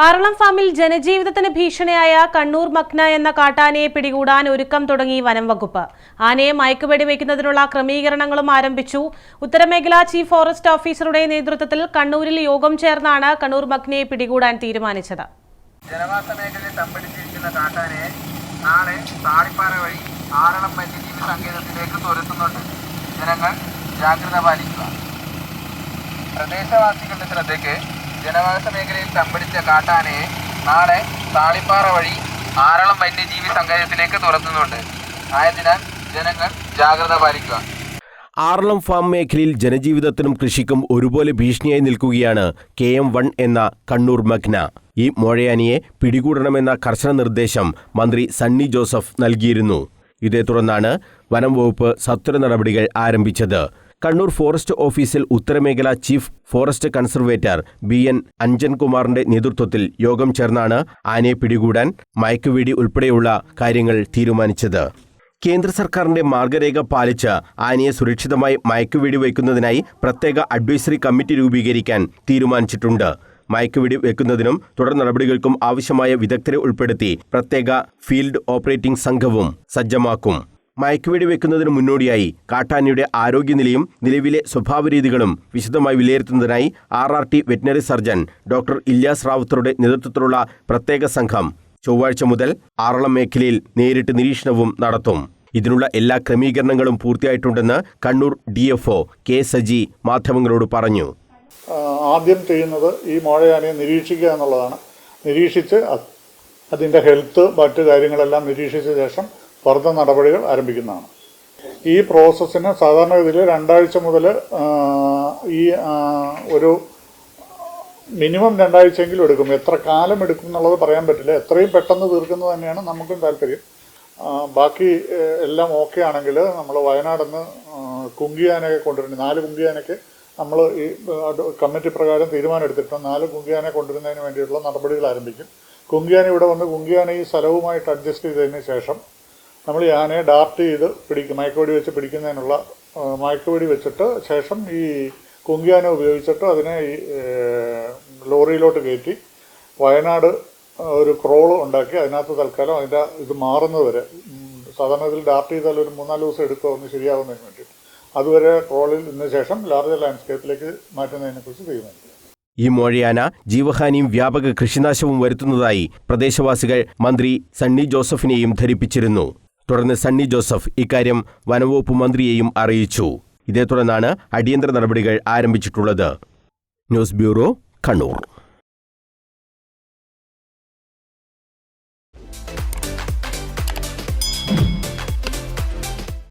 ആറളം ഫാമിൽ ജനജീവിതത്തിന് ഭീഷണിയായ കണ്ണൂർ മക്ന എന്ന കാട്ടാനയെ പിടികൂടാൻ ഒരുക്കം തുടങ്ങി വനം വകുപ്പ്. ആനയെ മയക്കുവെടി വയ്ക്കുന്നതിനുള്ള ക്രമീകരണങ്ങളും ആരംഭിച്ചു. ഉത്തരമേഖലാ ചീഫ് ഫോറസ്റ്റ് ഓഫീസറുടെ നേതൃത്വത്തിൽ കണ്ണൂരിൽ യോഗം ചേർന്നാണ് കണ്ണൂർ മക്നയെ പിടികൂടാൻ തീരുമാനിച്ചത്. ജനവാസ മേഖലയിൽ തമ്പടിച്ചിരിക്കുന്ന കാട്ടാനയെ നാളെ താളിപ്പാറ വഴി ആറളം വന്യജീവി സങ്കേതത്തിലേക്ക് തുരത്തുന്നുണ്ട്. ജനങ്ങൾ ജാഗ്രത പാലിക്കുക. പ്രദേശവാസികളുടെ ശ്രദ്ധയ്ക്ക് ജനവാസ മേഖലയിൽ തമ്പടിച്ച കാട്ടാനയെ നാളെ താളിപ്പാറ വഴി ആറളം വന്യജീവി സങ്കേതത്തിലേക്ക് തുരത്തുന്നുണ്ട്. ആയതിനാൽ ജനങ്ങൾ ജാഗ്രത പാലിക്കുക. ആറളം ഫാം മേഖലയിൽ ജനജീവിതത്തിനും കൃഷിക്കും ഒരുപോലെ ഭീഷണിയായി നിൽക്കുകയാണ് KM1 എന്ന കണ്ണൂർ മക്ന. ഈ മോഴയാനിയെ പിടികൂടണമെന്ന കർശന നിർദ്ദേശം മന്ത്രി സണ്ണി ജോസഫ് നൽകിയിരുന്നു. ഇതേ തുടർന്നാണ് വനം വകുപ്പ് സത്വര നടപടികൾ ആരംഭിച്ചത്. കണ്ണൂർ ഫോറസ്റ്റ് ഓഫീസിൽ ഉത്തരമേഖല ചീഫ് ഫോറസ്റ്റ് കൺസർവേറ്റർ BN അഞ്ജൻകുമാറിന്റെ നേതൃത്വത്തിൽ യോഗം ചേർന്നാണ് ആനയെ പിടികൂടാൻ മയക്കുവെടി ഉൾപ്പെടെയുള്ള കാര്യങ്ങൾ തീരുമാനിച്ചത്. കേന്ദ്ര സർക്കാരിന്റെ മാർഗരേഖ പാലിച്ച് ആനയെ സുരക്ഷിതമായി മയക്കുവെടി വയ്ക്കുന്നതിനായി പ്രത്യേക അഡ്വൈസറി കമ്മിറ്റി രൂപീകരിക്കാൻ തീരുമാനിച്ചിട്ടുണ്ട്. മയക്കുവെടി വയ്ക്കുന്നതിനും തുടർ നടപടികൾക്കും ആവശ്യമായ വിദഗ്ധരെ ഉൾപ്പെടുത്തി പ്രത്യേക ഫീൽഡ് ഓപ്പറേറ്റിംഗ് സംഘവും സജ്ജമാക്കും. മയക്കുവെടി വയ്ക്കുന്നതിന് മുന്നോടിയായി കാട്ടാനയുടെ ആരോഗ്യനിലയും നിലവിലെ സ്വഭാവരീതികളും വിശദമായി വിലയിരുത്തുന്നതിനായി RRT veterinary surgeon doctor Ilyas റാവുത്തറുടെ നേതൃത്വത്തിലുള്ള പ്രത്യേക സംഘം ചൊവ്വാഴ്ച മുതൽ ആറളം മേഖലയിൽ നേരിട്ട് നിരീക്ഷണവും നടത്തും. ഇതിനുള്ള എല്ലാ ക്രമീകരണങ്ങളും പൂർത്തിയായിട്ടുണ്ടെന്ന് കണ്ണൂർ DFO K സജി മാധ്യമങ്ങളോട് പറഞ്ഞു. ആദ്യം ചെയ്യുന്നത് ഈ മോഴയാനയെ നിരീക്ഷിക്കുക എന്നുള്ളതാണ്. നിരീക്ഷിച്ച് അതിൻ്റെ ഹെൽത്ത് മറ്റു കാര്യങ്ങളെല്ലാം നിരീക്ഷിച്ച ശേഷം ഫർദർ നടപടികൾ ആരംഭിക്കുന്നതാണ്. ഈ പ്രോസസ്സിന് സാധാരണഗതിയിൽ 2 ആഴ്ച മുതൽ ഈ ഒരു മിനിമം 2 ആഴ്ചയെങ്കിലും എടുക്കും. എത്ര കാലം എടുക്കും എന്നുള്ളത് പറയാൻ പറ്റില്ല. എത്രയും പെട്ടെന്ന് തീർക്കുന്നത് തന്നെയാണ് നമുക്കും താല്പര്യം. ബാക്കി എല്ലാം ഓക്കെ ആണെങ്കിൽ നമ്മൾ വയനാട്ടിൽ നിന്ന് കുങ്കിയാനയെ കൊണ്ടുവരുന്നത് 4 കുങ്കിയാനയ്ക്ക് നമ്മൾ ഈ കമ്മിറ്റി പ്രകാരം തീരുമാനം എടുത്തിട്ടുണ്ട്. 4 കുങ്കിയാനെ കൊണ്ടുവരുന്നതിന് വേണ്ടിയിട്ടുള്ള നടപടികൾ ആരംഭിക്കും. കുങ്കിയാന ഇവിടെ വന്ന് കുങ്കിയാന ഈ സ്ഥലവുമായിട്ട് അഡ്ജസ്റ്റ് ചെയ്തതിന് ശേഷം നമ്മൾ ഈ ആനയെ ഡാർട്ട് ചെയ്ത് പിടിക്കും. മയക്കുവെടി വെച്ച് പിടിക്കുന്നതിനുള്ള മയക്കുവെടി വെച്ചിട്ട് ശേഷം ഈ കുങ്കിയാന ഉപയോഗിച്ചിട്ട് അതിനെ ഈ ലോറിയിലോട്ട് കയറ്റി വയനാട് ഒരു ക്രോള് ഉണ്ടാക്കി അതിനകത്ത് തൽക്കാലം അതിൻ്റെ ഇത് മാറുന്നത് വരെ, സാധാരണ ഇതിൽ ഡാർട്ട് ചെയ്താൽ ഒരു 3-4 ദിവസം എടുക്കുക ഒന്ന് ശരിയാവുന്നതിന് വേണ്ടിയിട്ട്, അതുവരെ ട്രോളിൽ നിന്ന ശേഷം ലാർജർ ലാൻഡ്സ്കേപ്പിലേക്ക് മാറ്റുന്നതിനെക്കുറിച്ച് തീരുമാനിക്കുക. ഈ മോഴയാന ജീവഹാനിയും വ്യാപക കൃഷിനാശവും വരുത്തുന്നതായി പ്രദേശവാസികൾ മന്ത്രി സണ്ണി ജോസഫിനെയും ധരിപ്പിച്ചിരുന്നു. തുടർന്ന് സണ്ണി ജോസഫ് ഇക്കാര്യം വനംവകുപ്പ് മന്ത്രിയെയും അറിയിച്ചു. ഇതേ തുടർന്നാണ് അടിയന്തര നടപടികൾ ആരംഭിച്ചിട്ടുള്ളത്. News bureau, Kannur.